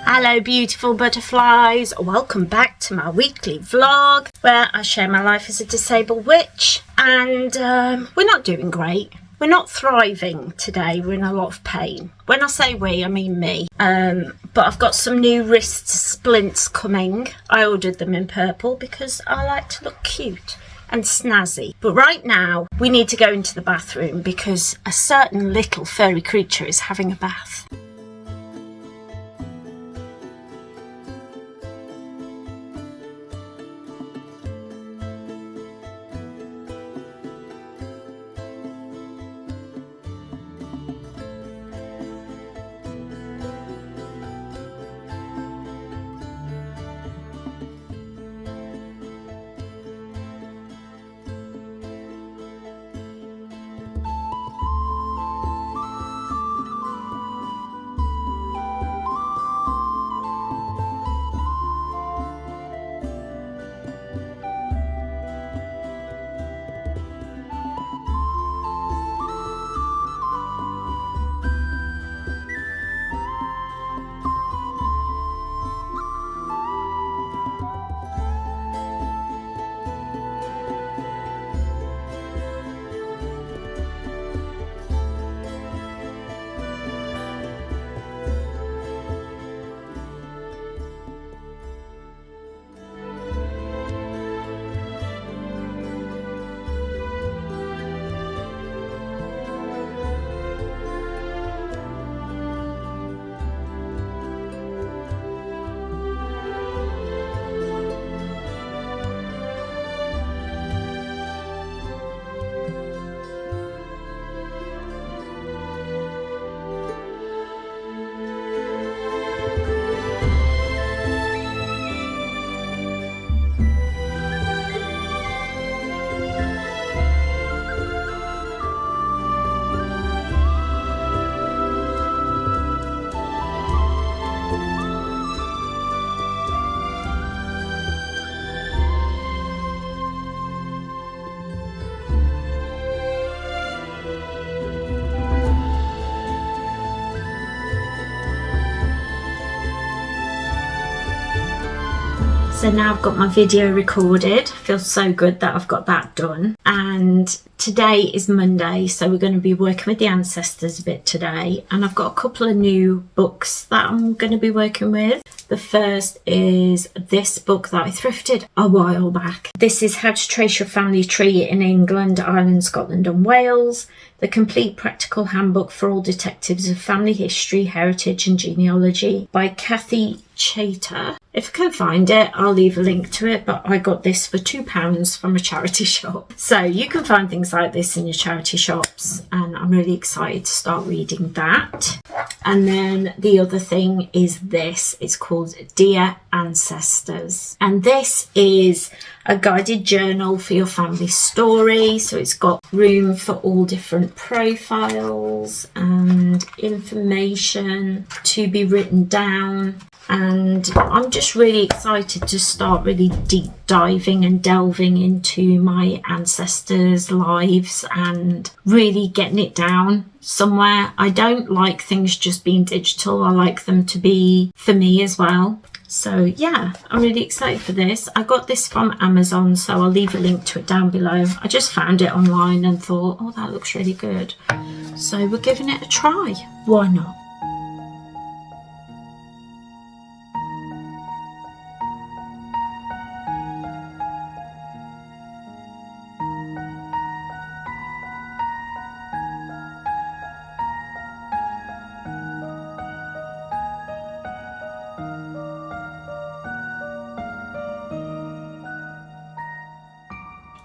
Hello beautiful butterflies, welcome back to my weekly vlog where I share my life as a disabled witch. And we're not doing great. We're not thriving today. We're in a lot of pain. When I say we, I mean me. But I've got some new wrist splints coming. I ordered them in purple because I like to look cute and snazzy. But right now we need to go into the bathroom because a certain little furry creature is having a bath. So now I've got my video recorded. Feels so good that I've got that done. And today is Monday, so we're going to be working with the ancestors a bit today. And I've got a couple of new books that I'm going to be working with. The first is this book that I thrifted a while back. This is How to Trace Your Family Tree in England, Ireland, Scotland and Wales. The Complete Practical Handbook for All Detectives of Family History, Heritage and Genealogy by Kathy Chater. If I can find it, I'll leave a link to it, but I got this for £2 from a charity shop. So you can find things like this in your charity shops, and I'm really excited to start reading that. And then the other thing is this. It's called Dear Ancestors. And this is a guided journal for your family story. So it's got room for all different profiles and information to be written down. And I'm just really excited to start really deep diving and delving into my ancestors' lives and really getting it down somewhere. I don't like things just being digital. I like them to be for me as well. So yeah, I'm really excited for this. I got this from Amazon, so I'll leave a link to it down below. I just found it online and thought, oh, that looks really good. So we're giving it a try. Why not?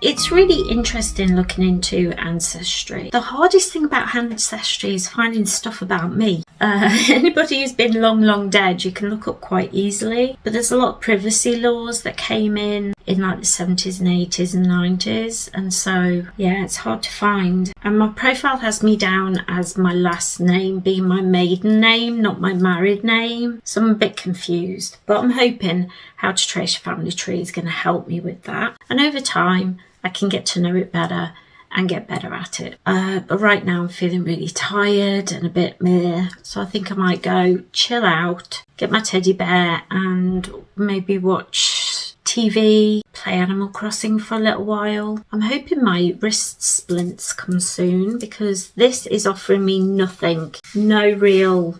It's really interesting looking into ancestry. The hardest thing about ancestry is finding stuff about me. Anybody who's been long dead, you can look up quite easily, but there's a lot of privacy laws that came in like the 70s and 80s and 90s, and so yeah, it's hard to find. And my profile has me down as my last name being my maiden name, not my married name, so I'm a bit confused, but I'm hoping How to Trace Your Family Tree is going to help me with that, and over time I can get to know it better and get better at it. But right now I'm feeling really tired and a bit meh, so I think I might go chill out, get my teddy bear and maybe watch TV, play Animal Crossing for a little while. I'm hoping my wrist splints come soon because this is offering me nothing, no real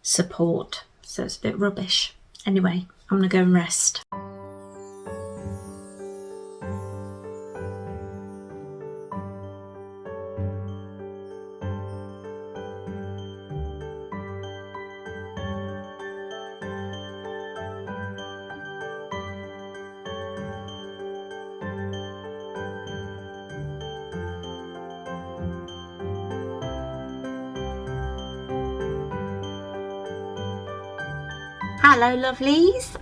support, so it's a bit rubbish. Anyway, I'm gonna go and rest. Hello lovelies.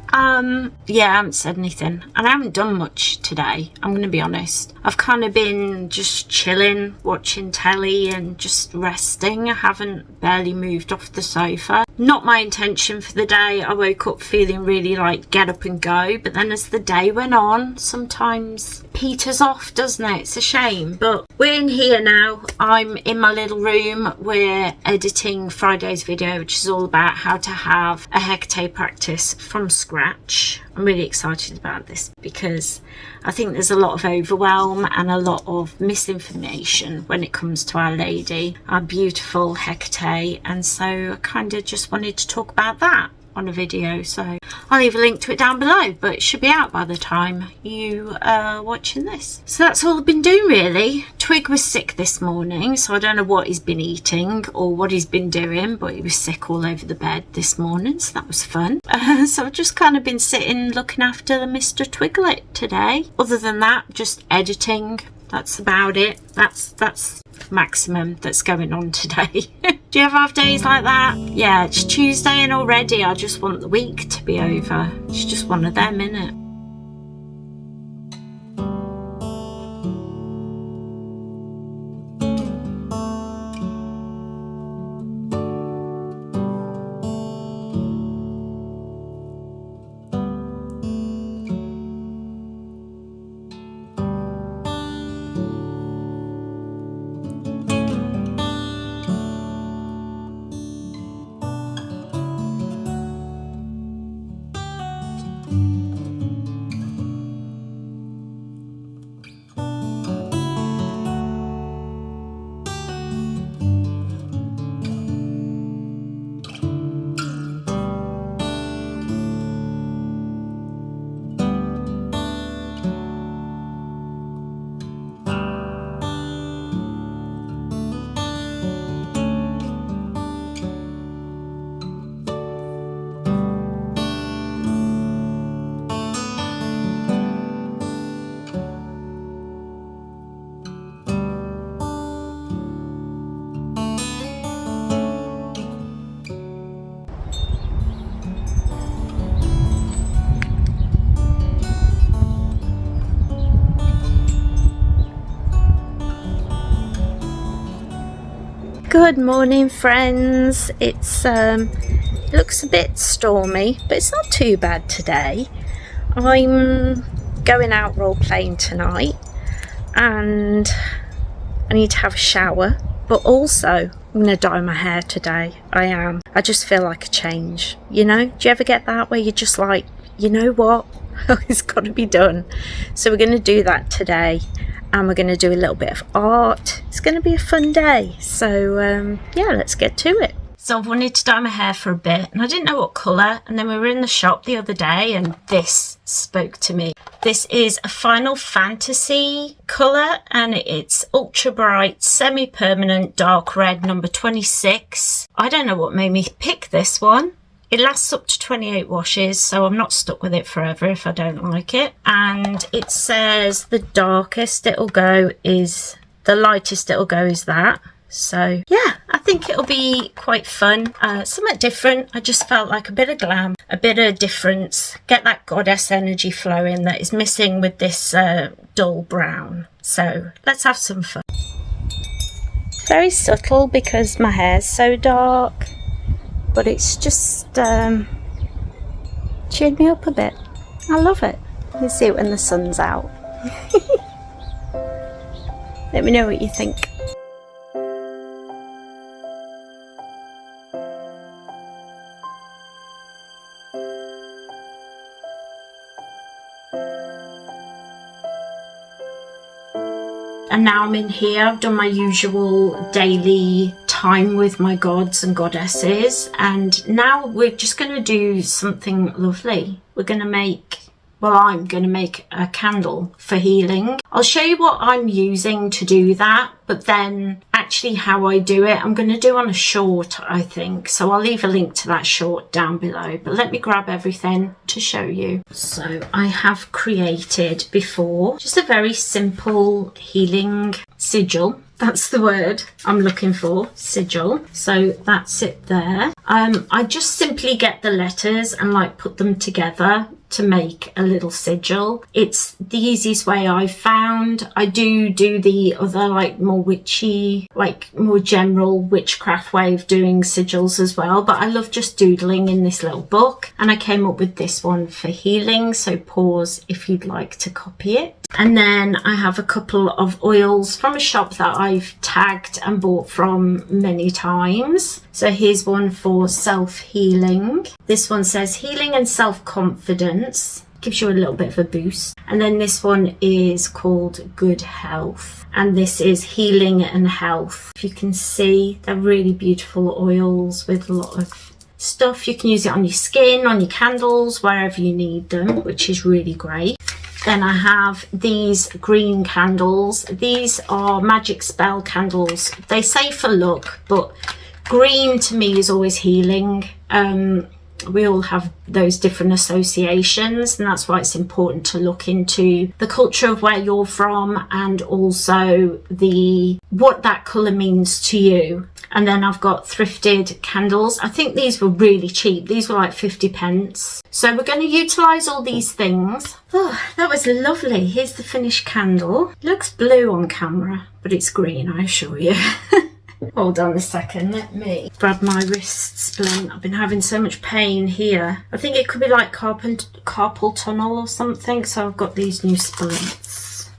Yeah, I haven't said anything and I haven't done much today, I'm going to be honest. I've kind of been just chilling, watching telly and just resting. I haven't barely moved off the sofa. Not my intention for the day. I woke up feeling really like get up and go, but then as the day went on, sometimes peters off, doesn't it? It's a shame, but we're in here now. I'm in my little room. We're editing Friday's video, which is all about how to have a Hecate practice from scratch. I'm really excited about this because I think there's a lot of overwhelm and a lot of misinformation when it comes to Our Lady, our beautiful Hecate, and so I kind of just wanted to talk about that on a video, so I'll leave a link to it down below, but it should be out by the time you are watching this. So that's all I've been doing really. Twig was sick this morning, so I don't know what he's been eating or what he's been doing, but he was sick all over the bed this morning, so that was fun. So I've just kind of been sitting looking after the Mr. Twiglet today. Other than that, just editing. That's about it. That's maximum that's going on today. Do you ever have days like that? Yeah, it's Tuesday and already I just want the week to be over. It's just one of them, innit? Good morning friends. It's it looks a bit stormy, but it's not too bad today. I'm going out role playing tonight and I need to have a shower, but also I'm going to dye my hair today. I just feel like a change, you know? Do you ever get that where you're just like, you know what, it's got to be done? So we're going to do that today and we're going to do a little bit of art. It's going to be a fun day, so yeah, let's get to it. So I've wanted to dye my hair for a bit and I didn't know what colour, and then we were in the shop the other day and this spoke to me. This is a Final Fantasy colour and it's ultra bright semi-permanent dark red number 26. I don't know what made me pick this one. It lasts up to 28 washes, so I'm not stuck with it forever if I don't like it. And it says the darkest it'll go is, the lightest it'll go is that. So yeah, I think it'll be quite fun, something different. I just felt like a bit of glam, a bit of difference, get that goddess energy flowing that is missing with this dull brown. So let's have some fun. Very subtle because my hair's so dark, but it's just cheered me up a bit. I love it. You see it when the sun's out. Let me know what you think. And now I'm in here. I've done my usual daily time with my gods and goddesses, and now we're just going to do something lovely. We're going to make, well, I'm going to make a candle for healing. I'll show you what I'm using to do that, but then actually how I do it, I'm going to do on a short, I think. So I'll leave a link to that short down below, but let me grab everything to show you. So I have created before just a very simple healing sigil. That's the word I'm looking for, sigil. So that's it there. I just simply get the letters and like put them together to make a little sigil. It's the easiest way I've found. I do the other like more witchy, like more general witchcraft way of doing sigils as well, but I love just doodling in this little book, and I came up with this one for healing, so pause if you'd like to copy it. And then I have a couple of oils from a shop that I've tagged and bought from many times. So here's one for self-healing. This one says healing and self-confidence. Gives you a little bit of a boost. And then this one is called Good Health. And this is healing and health. If you can see, they're really beautiful oils with a lot of stuff. You can use it on your skin, on your candles, wherever you need them, which is really great. Then I have these green candles. These are magic spell candles. They say for luck, but green to me is always healing. We all have those different associations, and that's why it's important to look into the culture of where you're from and also what that colour means to you. And then I've got thrifted candles. I think these were really cheap. These were like 50 pence. So we're going to utilise all these things. Oh, that was lovely. Here's the finished candle. It looks blue on camera, but it's green, I assure you. Hold on a second, let me grab my wrist splint. I've been having so much pain here. I think it could be like carpal tunnel or something. So I've got these new splints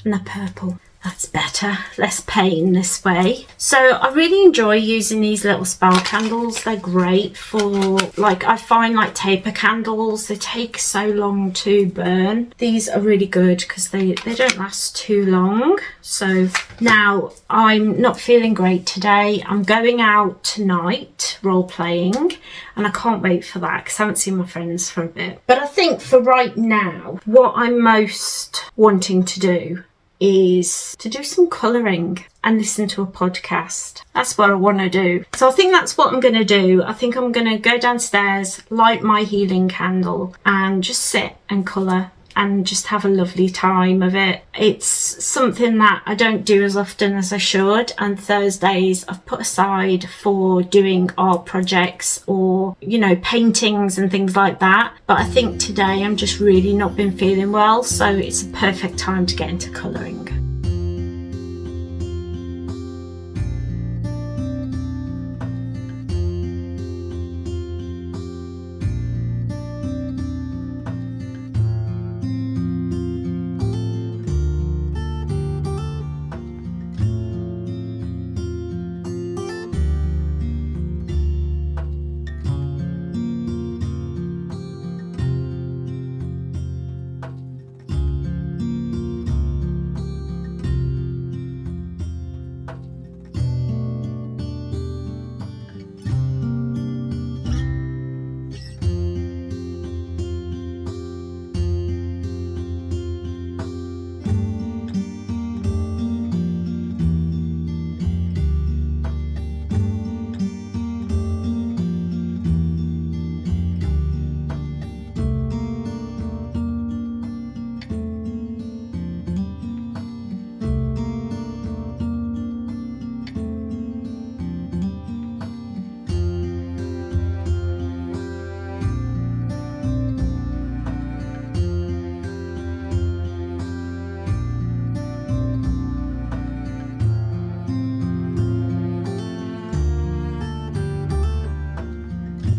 and they're purple. That's better, less pain this way. So I really enjoy using these little spell candles. They're great for, like, I find like taper candles, they take so long to burn. These are really good because they don't last too long. So now I'm not feeling great today. I'm going out tonight role playing, and I can't wait for that because I haven't seen my friends for a bit. But I think for right now, what I'm most wanting to do is to do some colouring and listen to a podcast. That's what I want to do. So I think that's what I'm going to do. I think I'm going to go downstairs, light my healing candle and just sit and colour and just have a lovely time of it. It's something that I don't do as often as I should, and Thursdays I've put aside for doing art projects or, you know, paintings and things like that. But I think today I'm just really not been feeling well, so it's a perfect time to get into colouring.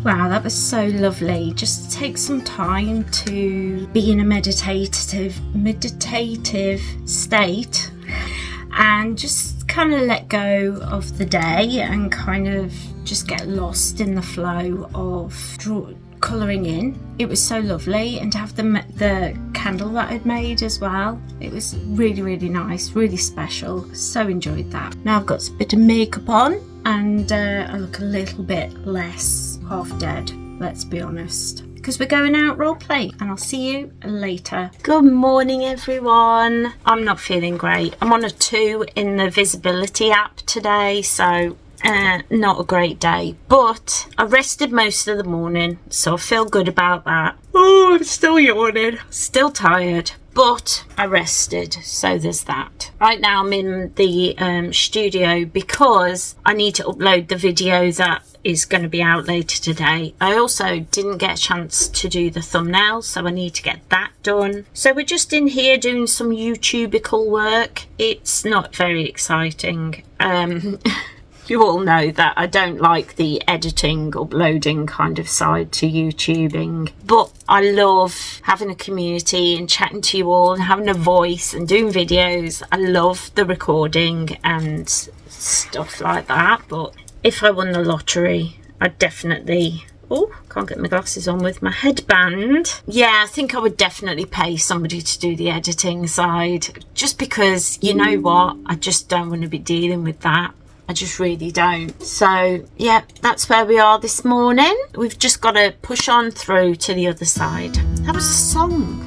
Wow, that was so lovely. Just take some time to be in a meditative state and just kind of let go of the day and kind of just get lost in the flow of colouring in. It was so lovely, and to have the candle that I'd made as well, it was really, really nice, really special. So enjoyed that. Now I've got a bit of makeup on and I look a little bit less half dead, let's be honest, because we're going out role play, and I'll see you later. Good morning everyone. I'm not feeling great. I'm on a 2 in the visibility app today, so not a great day, but I rested most of the morning, so I feel good about that. Oh, I'm still yawning, still tired, but I rested, so there's that. Right now I'm in the studio because I need to upload the video that is going to be out later today. I also didn't get a chance to do the thumbnail, so I need to get that done. So we're just in here doing some YouTubical work. It's not very exciting. You all know that I don't like the editing, uploading kind of side to YouTubing, but I love having a community and chatting to you all and having a voice and doing videos. I love the recording and stuff like that, but if I won the lottery, I'd definitely... Oh, can't get my glasses on with my headband. Yeah, I think I would definitely pay somebody to do the editing side, just because, you know what, I just don't want to be dealing with that. I just really don't. So yeah, that's where we are this morning. We've just got to push on through to the other side. That was a song.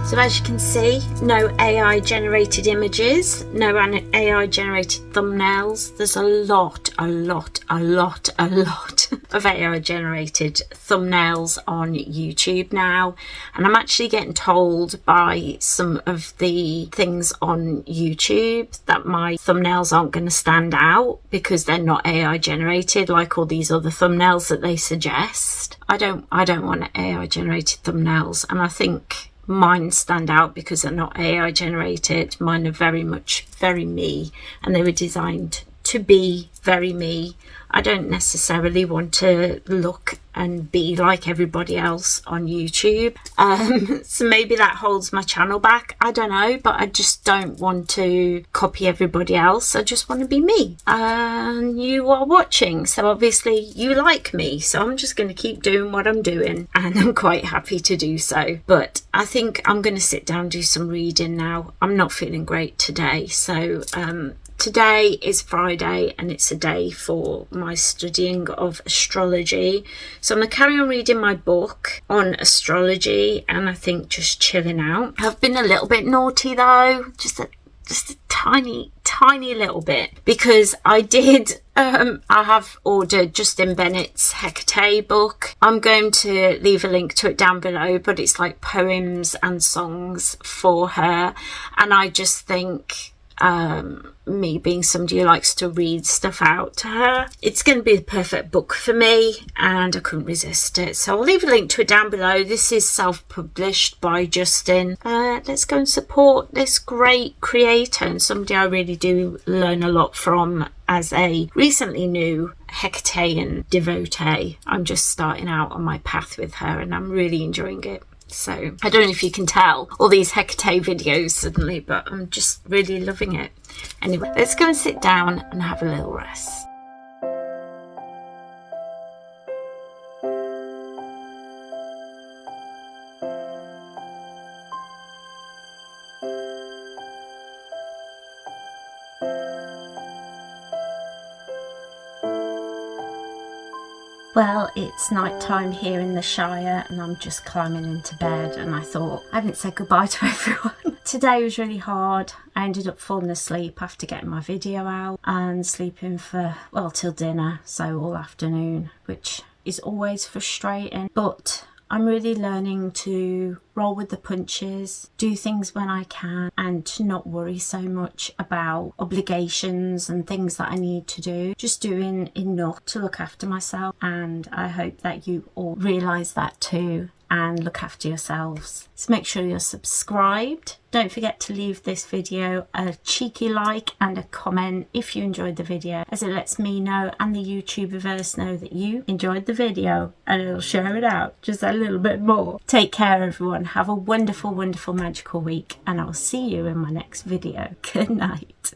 So as you can see, no AI generated images, no AI generated thumbnails. There's a lot of AI generated thumbnails on YouTube now. And I'm actually getting told by some of the things on YouTube that my thumbnails aren't going to stand out because they're not AI generated like all these other thumbnails that they suggest. I don't want AI generated thumbnails, and I think mine stand out because they're not AI generated. Mine are very much very me, and they were designed to be very me. I don't necessarily want to look and be like everybody else on YouTube. So maybe that holds my channel back. I don't know, but I just don't want to copy everybody else. I just want to be me. And you are watching, so obviously you like me. So I'm just going to keep doing what I'm doing, and I'm quite happy to do so. But I think I'm going to sit down and do some reading now. I'm not feeling great today, so Today is Friday and it's a day for my studying of astrology. So I'm going to carry on reading my book on astrology and I think just chilling out. I've been a little bit naughty though, just a tiny little bit, because I have ordered Justin Bennett's Hecate book. I'm going to leave a link to it down below, but it's like poems and songs for her, and I just think me being somebody who likes to read stuff out to her, it's going to be the perfect book for me, and I couldn't resist it. So I'll leave a link to it down below. This is self-published by Justin. Let's go and support this great creator and somebody I really do learn a lot from as a recently new Hecatean devotee. I'm just starting out on my path with her and I'm really enjoying it. So I don't know if you can tell all these Hecate videos suddenly, but I'm just really loving it. Anyway, let's go and sit down and have a little rest. Well, it's night time here in the Shire and I'm just climbing into bed, and I thought I haven't said goodbye to everyone. Today was really hard. I ended up falling asleep after getting my video out and sleeping for, well, till dinner, so all afternoon, which is always frustrating, but I'm really learning to roll with the punches, do things when I can, and to not worry so much about obligations and things that I need to do. Just doing enough to look after myself, and I hope that you all realise that too and look after yourselves. So make sure you're subscribed. Don't forget to leave this video a cheeky like and a comment if you enjoyed the video, as it lets me know and the YouTuberverse know that you enjoyed the video, and it'll share it out just a little bit more. Take care everyone, have a wonderful, wonderful, magical week, and I'll see you in my next video. Good night.